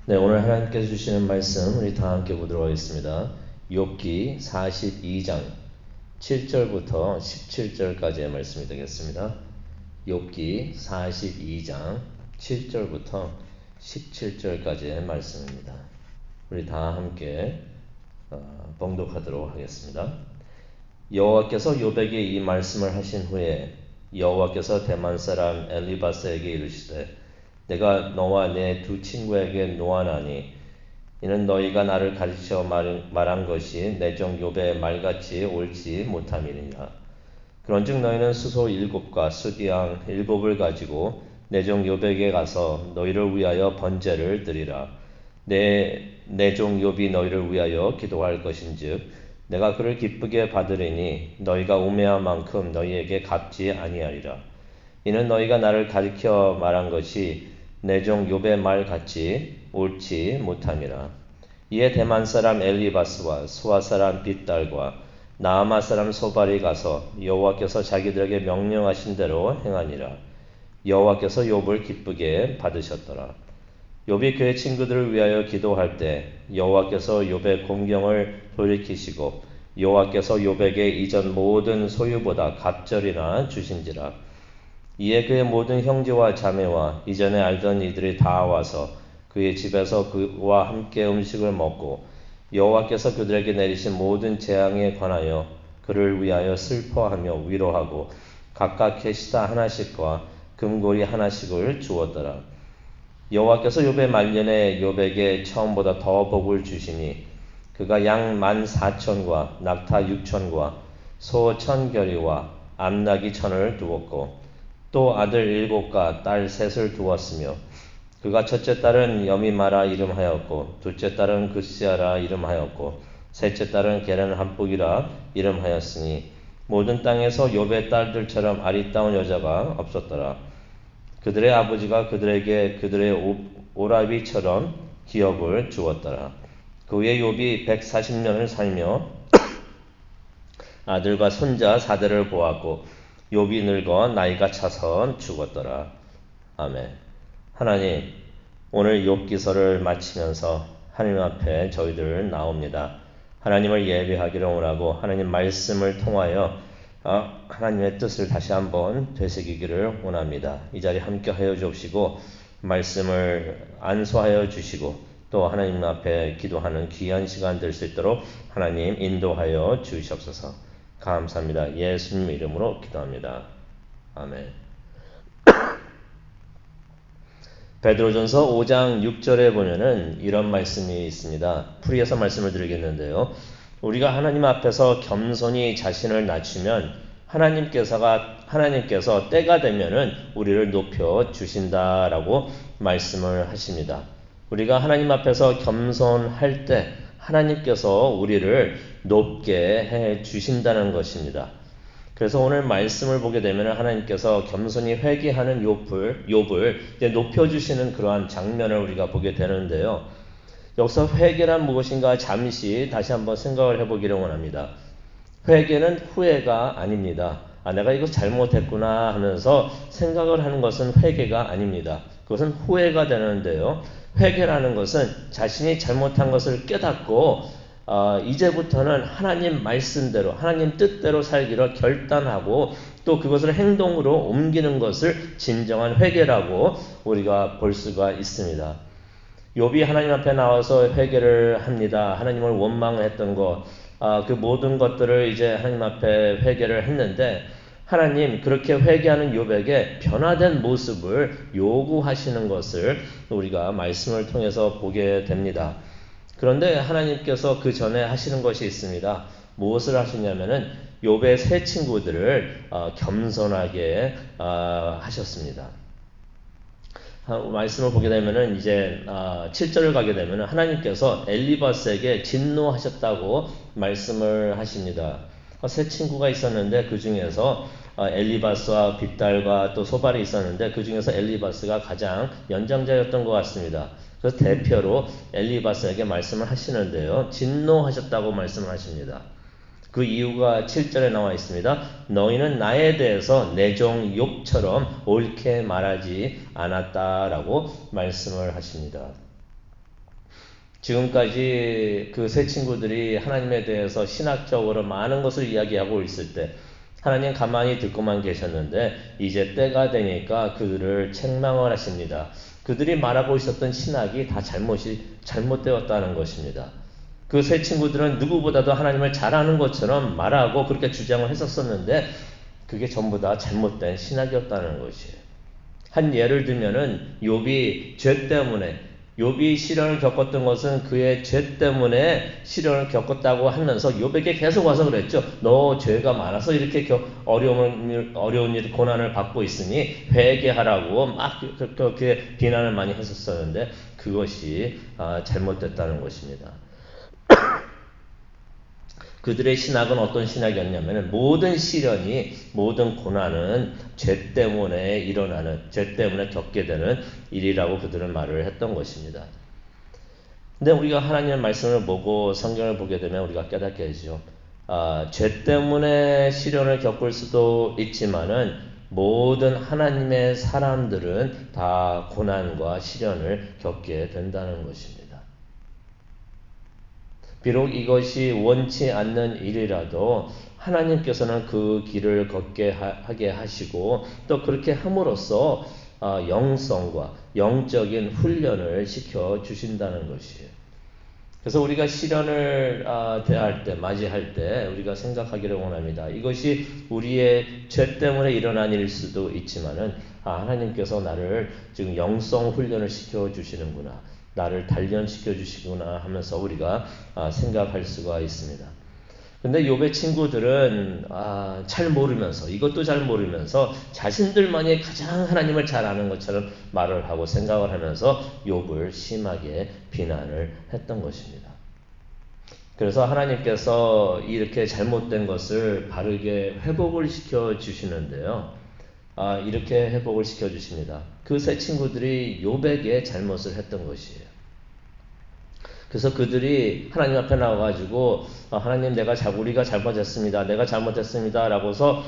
네, 오늘 하나님께서 주시는 말씀 우리 다 함께 보도록 하겠습니다. 욥기 42장 7절부터 17절까지의 말씀이 되겠습니다. 욥기 42장 7절부터 17절까지의 말씀입니다. 우리 다 함께 봉독하도록 하겠습니다. 여호와께서 욥에게 이 말씀을 하신 후에 여호와께서 대만 사람 엘리바스에게 이르시되 내가 너와 내 두 친구에게 노하나니 이는 너희가 나를 가르쳐 말한 것이 내 종 욥의 말같이 옳지 못함이니라. 그런즉 너희는 수소 7과 수디양 7을 가지고 내 종 욥에게 가서 너희를 위하여 번제를 드리라. 내 종 욥이 너희를 위하여 기도할 것인즉 내가 그를 기쁘게 받으리니 너희가 우매한 만큼 너희에게 갚지 아니하리라. 이는 너희가 나를 가르쳐 말한 것이 내 종 욥의 말 같이 옳지 못함이라. 이에 대만 사람 엘리바스와 수아 사람 빗달과 나아마 사람 소발이 가서 여호와께서 자기들에게 명령하신 대로 행하니라. 여호와께서 욥을 기쁘게 받으셨더라. 욥이 그의 친구들을 위하여 기도할 때 여호와께서 욥의 공경을 돌이키시고 여호와께서 욥에게 이전 모든 소유보다 갑절이나 주신지라. 이에 그의 모든 형제와 자매와 이전에 알던 이들이 다 와서 그의 집에서 그와 함께 음식을 먹고 여호와께서 그들에게 내리신 모든 재앙에 관하여 그를 위하여 슬퍼하며 위로하고 각각 계시다 하나씩과 금고리 하나씩을 주었더라. 여호와께서 욥의 말년에 욥에게 처음보다 더 복을 주시니 그가 양 14,000과 낙타 6,000과 소 1,000결이와 암나귀 1,000을 두었고 또 아들 7과 딸 3을 두었으며 그가 첫째 딸은 여미마라 이름하였고 둘째 딸은 그스야라 이름하였고 셋째 딸은 게렌 한복이라 이름하였으니 모든 땅에서 욥의 딸들처럼 아리따운 여자가 없었더라. 그들의 아버지가 그들에게 그들의 오라비처럼 기업을 주었더라. 그 후에 욥이 140년을 살며 아들과 손자 4대를 보았고 욥이 늙어 나이가 차서 죽었더라. 아멘. 하나님, 오늘 욥기서를 마치면서 하나님 앞에 저희들 나옵니다. 하나님을 예배하기를 원하고 하나님 말씀을 통하여 하나님의 뜻을 다시 한번 되새기기를 원합니다. 이 자리에 함께 하여 주옵시고 말씀을 안수하여 주시고 또 하나님 앞에 기도하는 귀한 시간 될 수 있도록 하나님 인도하여 주시옵소서. 감사합니다. 예수님 이름으로 기도합니다. 아멘. 베드로전서 5장 6절에 보면은 이런 말씀이 있습니다. 풀이해서 말씀을 드리겠는데요. 우리가 하나님 앞에서 겸손히 자신을 낮추면 하나님께서 때가 되면은 우리를 높여 주신다라고 말씀을 하십니다. 우리가 하나님 앞에서 겸손할 때 하나님께서 우리를 높게 해 주신다는 것입니다. 그래서 오늘 말씀을 보게 되면 하나님께서 겸손히 회개하는 욥을 높여주시는 그러한 장면을 우리가 보게 되는데요. 여기서 회개란 무엇인가 잠시 다시 한번 생각을 해보기를 원합니다. 회개는 후회가 아닙니다. 내가 이거 잘못했구나 하면서 생각을 하는 것은 회개가 아닙니다. 그것은 후회가 되는데요. 회개라는 것은 자신이 잘못한 것을 깨닫고 이제부터는 하나님 말씀대로 하나님 뜻대로 살기로 결단하고 또 그것을 행동으로 옮기는 것을 진정한 회개라고 우리가 볼 수가 있습니다. 욥이 하나님 앞에 나와서 회개를 합니다. 하나님을 원망했던 것, 그 모든 것들을 이제 하나님 앞에 회개를 했는데 하나님 그렇게 회개하는 욥에게 변화된 모습을 요구하시는 것을 우리가 말씀을 통해서 보게 됩니다. 그런데 하나님께서 그 전에 하시는 것이 있습니다. 무엇을 하시냐면은 욥의 세 친구들을 겸손하게 하셨습니다. 말씀을 보게 되면은 이제 7절을 가게 되면은 하나님께서 엘리바스에게 진노하셨다고 말씀을 하십니다. 세 친구가 있었는데 그 중에서 엘리바스와 빗달과 또 소발이 있었는데 그 중에서 엘리바스가 가장 연장자였던 것 같습니다. 그래서 대표로 엘리바스에게 말씀을 하시는데요. 진노하셨다고 말씀을 하십니다. 그 이유가 7절에 나와 있습니다. 너희는 나에 대해서 내 종 욥처럼 옳게 말하지 않았다라고 말씀을 하십니다. 지금까지 그 세 친구들이 하나님에 대해서 신학적으로 많은 것을 이야기하고 있을 때 하나님 가만히 듣고만 계셨는데 이제 때가 되니까 그들을 책망을 하십니다. 그들이 말하고 있었던 신학이 다 잘못되었다는 것입니다. 그 세 친구들은 누구보다도 하나님을 잘 아는 것처럼 말하고 그렇게 주장을 했었었는데 그게 전부 다 잘못된 신학이었다는 것이에요. 한 예를 들면은 욥이 죄 때문에 욥이 시련을 겪었던 것은 그의 죄 때문에 시련을 겪었다고 하면서 욥에게 계속 와서 그랬죠. 너 죄가 많아서 이렇게 어려운 일, 고난을 받고 있으니 회개하라고 막 그렇게 비난을 많이 했었었는데 그것이 잘못됐다는 것입니다. 그들의 신학은 어떤 신학이었냐면 모든 시련이 모든 고난은 죄 때문에 일어나는 죄 때문에 겪게 되는 일이라고 그들은 말을 했던 것입니다. 근데 우리가 하나님의 말씀을 보고 성경을 보게 되면 우리가 깨닫게 되죠. 죄 때문에 시련을 겪을 수도 있지만은 모든 하나님의 사람들은 다 고난과 시련을 겪게 된다는 것입니다. 비록 이것이 원치 않는 일이라도 하나님께서는 그 길을 걷게 하게 하시고 또 그렇게 함으로써 영성과 영적인 훈련을 시켜 주신다는 것이에요. 그래서 우리가 시련을 대할 때, 맞이할 때 우리가 생각하기를 원합니다. 이것이 우리의 죄 때문에 일어난 일일 수도 있지만은 하나님께서 나를 지금 영성 훈련을 시켜 주시는구나. 나를 단련시켜 주시구나 하면서 우리가 생각할 수가 있습니다. 근데 욥의 친구들은 잘 모르면서 이것도 잘 모르면서 자신들만이 가장 하나님을 잘 아는 것처럼 말을 하고 생각을 하면서 욥을 심하게 비난을 했던 것입니다. 그래서 하나님께서 이렇게 잘못된 것을 바르게 회복을 시켜 주시는데요. 이렇게 회복을 시켜 주십니다. 그 세 친구들이 욥에게 잘못을 했던 것이에요. 그래서 그들이 하나님 앞에 나와가지고 하나님 우리가 잘못했습니다. 내가 잘못했습니다. 라고서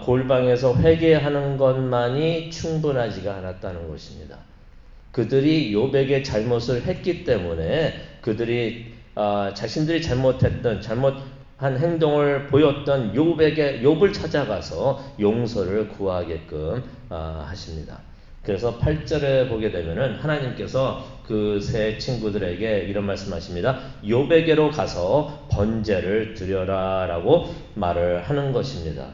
골방에서 회개하는 것만이 충분하지가 않았다는 것입니다. 그들이 욥에게 잘못을 했기 때문에 그들이 자신들이 잘못한 행동을 보였던 욥을 찾아가서 용서를 구하게끔 하십니다. 그래서 8절에 보게 되면은 하나님께서 그 세 친구들에게 이런 말씀하십니다. 욥에게로 가서 번제를 드려라라고 말을 하는 것입니다.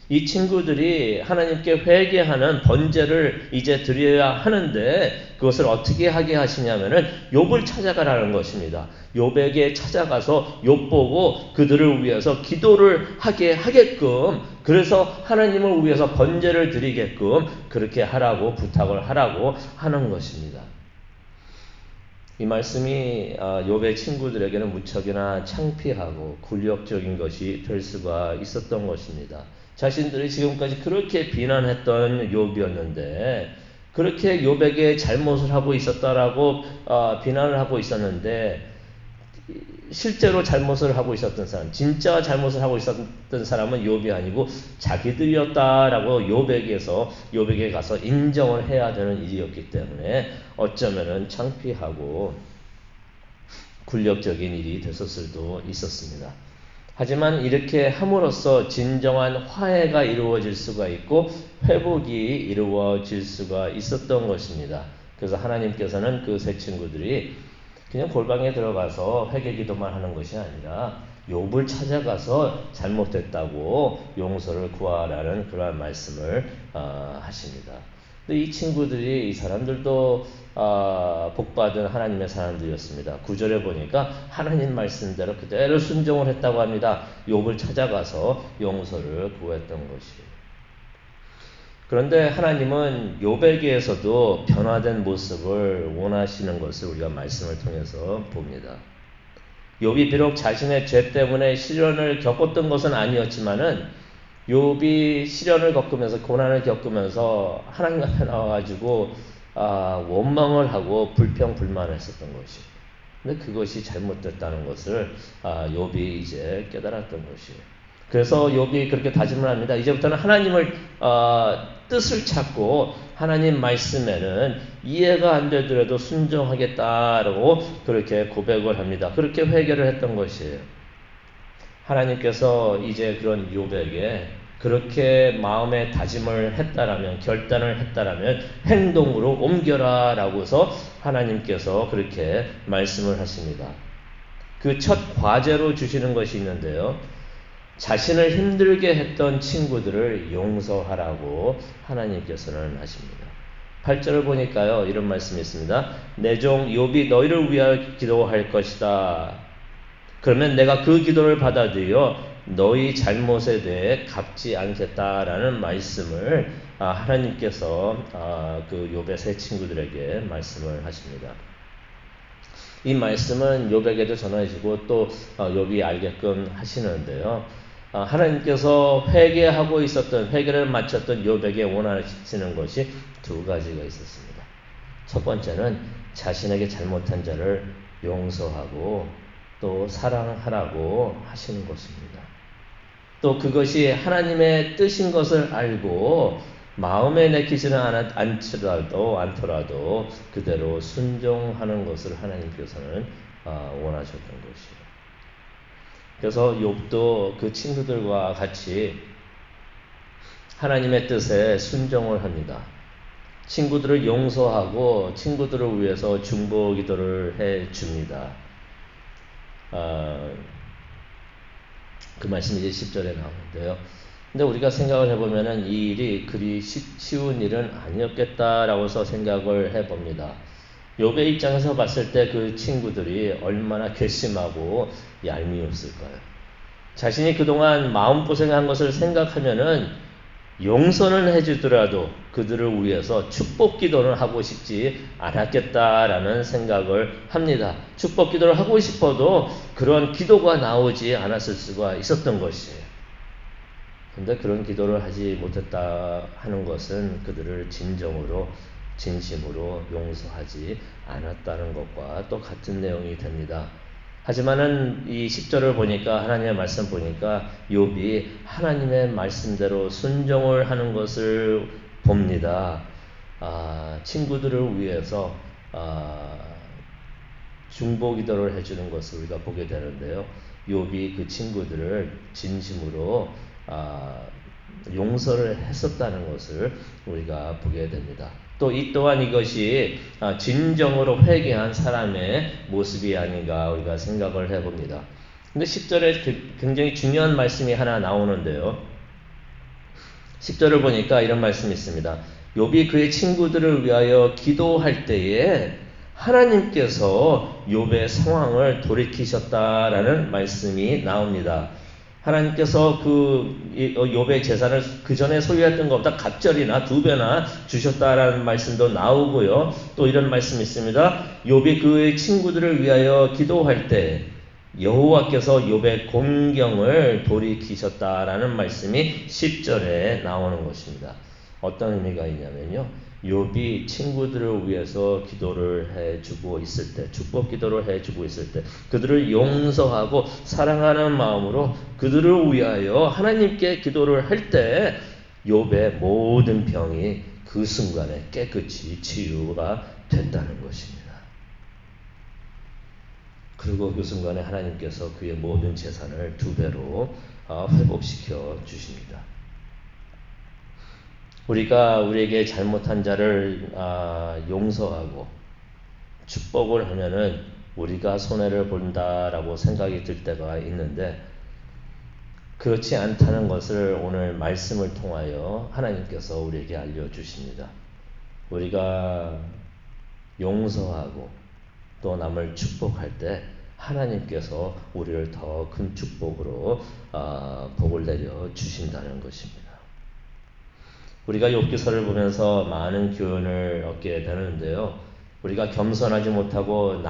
이 친구들이 하나님께 회개하는 번제를 이제 드려야 하는데 그것을 어떻게 하게 하시냐면은 욥을 찾아가라는 것입니다. 욥에게 찾아가서 욥 보고 그들을 위해서 기도를 하게 하게끔 그래서 하나님을 위해서 번제를 드리게끔 그렇게 하라고 부탁을 하라고 하는 것입니다. 이 말씀이 욥의 친구들에게는 무척이나 창피하고 굴욕적인 것이 될 수가 있었던 것입니다. 자신들이 지금까지 그렇게 비난했던 욥이었는데 그렇게 욥에게 잘못을 하고 있었다라고 비난을 하고 있었는데 실제로 잘못을 하고 있었던 사람, 진짜 잘못을 하고 있었던 사람은 욥이 아니고 자기들이었다라고 욥에게 가서 인정을 해야 되는 일이었기 때문에 어쩌면은 창피하고 굴욕적인 일이 됐었을 수도 있었습니다. 하지만 이렇게 함으로써 진정한 화해가 이루어질 수가 있고 회복이 이루어질 수가 있었던 것입니다. 그래서 하나님께서는 그 세 친구들이 그냥 골방에 들어가서 회개기도만 하는 것이 아니라 욥을 찾아가서 잘못됐다고 용서를 구하라는 그러한 말씀을 하십니다. 근데 이 친구들이 이 사람들도 복받은 하나님의 사람들이었습니다. 9절에 보니까 하나님 말씀대로 그대로 순종을 했다고 합니다. 욥을 찾아가서 용서를 구했던 것이에요. 그런데 하나님은 욥에게서도 변화된 모습을 원하시는 것을 우리가 말씀을 통해서 봅니다. 욥이 비록 자신의 죄 때문에 시련을 겪었던 것은 아니었지만은 욥이 시련을 겪으면서 고난을 겪으면서 하나님 앞에 나와가지고 원망을 하고 불평불만했었던 것이. 근데 그것이 잘못됐다는 것을 욥이 이제 깨달았던 것이에요. 그래서 욥이 그렇게 다짐을 합니다. 이제부터는 하나님을 뜻을 찾고 하나님 말씀에는 이해가 안 되더라도 순종하겠다라고 그렇게 고백을 합니다. 그렇게 회개를 했던 것이에요. 하나님께서 이제 그런 욥에게 그렇게 마음의 다짐을 했다라면, 결단을 했다라면 행동으로 옮겨라 라고서 하나님께서 그렇게 말씀을 하십니다. 그 첫 과제로 주시는 것이 있는데요. 자신을 힘들게 했던 친구들을 용서하라고 하나님께서는 하십니다. 8절을 보니까요, 이런 말씀이 있습니다. 내 종 욥이 너희를 위하여 기도할 것이다. 그러면 내가 그 기도를 받아들여 너희 잘못에 대해 갚지 않겠다라는 말씀을 하나님께서 그 욥의 세 친구들에게 말씀을 하십니다. 이 말씀은 욥에게도 전해지고 또 욥이 알게끔 하시는데요. 하나님께서 회개하고 있었던, 회개를 마쳤던 욥에게 원하시는 것이 두 가지가 있었습니다. 첫 번째는 자신에게 잘못한 자를 용서하고 또 사랑하라고 하시는 것입니다. 또 그것이 하나님의 뜻인 것을 알고 마음에 내키지는 않더라도 그대로 순종하는 것을 하나님께서는 원하셨던 것이에요. 그래서 욥도 그 친구들과 같이 하나님의 뜻에 순종을 합니다. 친구들을 용서하고 친구들을 위해서 중보 기도를 해 줍니다. 그 말씀이 이제 10절에 나오는데요. 근데 우리가 생각을 해보면은 이 일이 그리 쉬운 일은 아니었겠다라고서 생각을 해봅니다. 욥의 입장에서 봤을 때 그 친구들이 얼마나 괘씸하고 얄미웠을까요? 자신이 그동안 마음고생한 것을 생각하면은 용서는 해주더라도 그들을 위해서 축복 기도를 하고 싶지 않았겠다라는 생각을 합니다. 축복 기도를 하고 싶어도 그런 기도가 나오지 않았을 수가 있었던 것이에요. 근데 그런 기도를 하지 못했다 하는 것은 그들을 진심으로 용서하지 않았다는 것과 또 같은 내용이 됩니다. 하지만은 이 10절을 보니까 하나님의 말씀 보니까 욥이 하나님의 말씀대로 순종을 하는 것을 봅니다. 친구들을 위해서 중보 기도를 해주는 것을 우리가 보게 되는데요. 욥이 그 친구들을 진심으로 용서를 했었다는 것을 우리가 보게 됩니다. 또 이 또한 이것이 진정으로 회개한 사람의 모습이 아닌가 우리가 생각을 해봅니다. 근데 10절에 굉장히 중요한 말씀이 하나 나오는데요. 10절을 보니까 이런 말씀이 있습니다. 욥이 그의 친구들을 위하여 기도할 때에 하나님께서 욥의 상황을 돌이키셨다라는 말씀이 나옵니다. 하나님께서 그 욥의 재산을 그 전에 소유했던 것보다 갑절이나 2배나 주셨다라는 말씀도 나오고요. 또 이런 말씀이 있습니다. 욥이 그의 친구들을 위하여 기도할 때 여호와께서 욥의 공경을 돌이키셨다라는 말씀이 10절에 나오는 것입니다. 어떤 의미가 있냐면요. 욥이 친구들을 위해서 기도를 해주고 있을 때, 축복 기도를 해주고 있을 때, 그들을 용서하고 사랑하는 마음으로 그들을 위하여 하나님께 기도를 할 때, 욥의 모든 병이 그 순간에 깨끗이 치유가 된다는 것입니다. 그리고 그 순간에 하나님께서 그의 모든 재산을 2배로 회복시켜 주십니다. 우리가 우리에게 잘못한 자를 용서하고 축복을 하면은 우리가 손해를 본다라고 생각이 들 때가 있는데 그렇지 않다는 것을 오늘 말씀을 통하여 하나님께서 우리에게 알려주십니다. 우리가 용서하고 또 남을 축복할 때 하나님께서 우리를 더 큰 축복으로 복을 내려 주신다는 것입니다. 우리가 욥기서를 보면서 많은 교훈을 얻게 되는데요. 우리가 겸손하지 못하고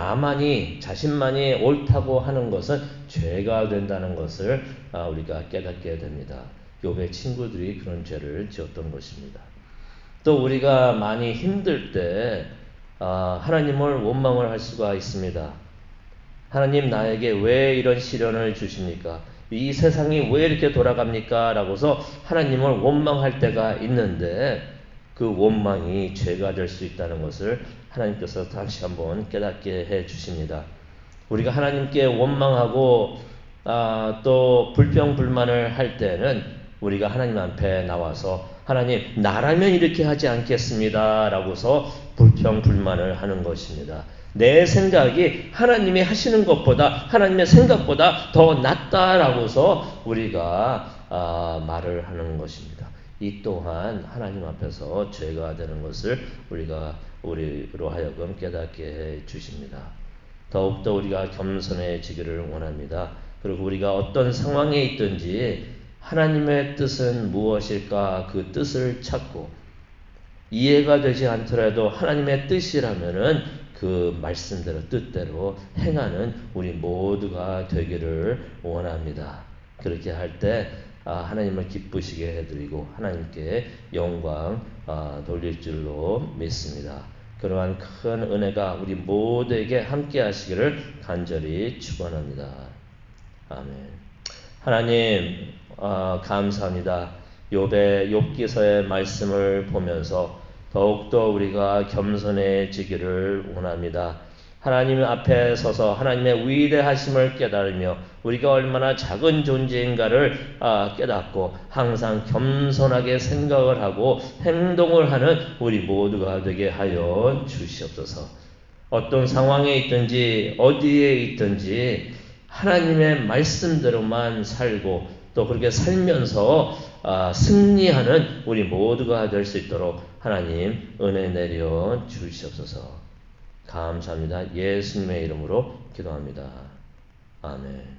자신만이 옳다고 하는 것은 죄가 된다는 것을 우리가 깨닫게 됩니다. 욥의 친구들이 그런 죄를 지었던 것입니다. 또 우리가 많이 힘들 때 하나님을 원망을 할 수가 있습니다. 하나님 나에게 왜 이런 시련을 주십니까? 이 세상이 왜 이렇게 돌아갑니까? 라고서 하나님을 원망할 때가 있는데 그 원망이 죄가 될 수 있다는 것을 하나님께서 다시 한번 깨닫게 해 주십니다. 우리가 하나님께 원망하고 또 불평불만을 할 때는 우리가 하나님 앞에 나와서 하나님 나라면 이렇게 하지 않겠습니다 라고서 불평불만을 하는 것입니다. 내 생각이 하나님이 하시는 것보다 하나님의 생각보다 더 낫다라고서 우리가 말을 하는 것입니다. 이 또한 하나님 앞에서 죄가 되는 것을 우리로 하여금 깨닫게 해 주십니다. 더욱더 우리가 겸손해지기를 원합니다. 그리고 우리가 어떤 상황에 있든지 하나님의 뜻은 무엇일까 그 뜻을 찾고 이해가 되지 않더라도 하나님의 뜻이라면은 그 말씀대로 뜻대로 행하는 우리 모두가 되기를 원합니다. 그렇게 할 때 하나님을 기쁘시게 해드리고 하나님께 영광 돌릴 줄로 믿습니다. 그러한 큰 은혜가 우리 모두에게 함께 하시기를 간절히 축원합니다. 아멘. 하나님 감사합니다. 욥기서의 말씀을 보면서 더욱더 우리가 겸손해지기를 원합니다. 하나님 앞에 서서 하나님의 위대하심을 깨달으며 우리가 얼마나 작은 존재인가를 깨닫고 항상 겸손하게 생각을 하고 행동을 하는 우리 모두가 되게 하여 주시옵소서. 어떤 상황에 있든지 어디에 있든지 하나님의 말씀대로만 살고 또 그렇게 살면서 승리하는 우리 모두가 될 수 있도록 하나님 은혜 내려 주시옵소서. 감사합니다. 예수님의 이름으로 기도합니다. 아멘.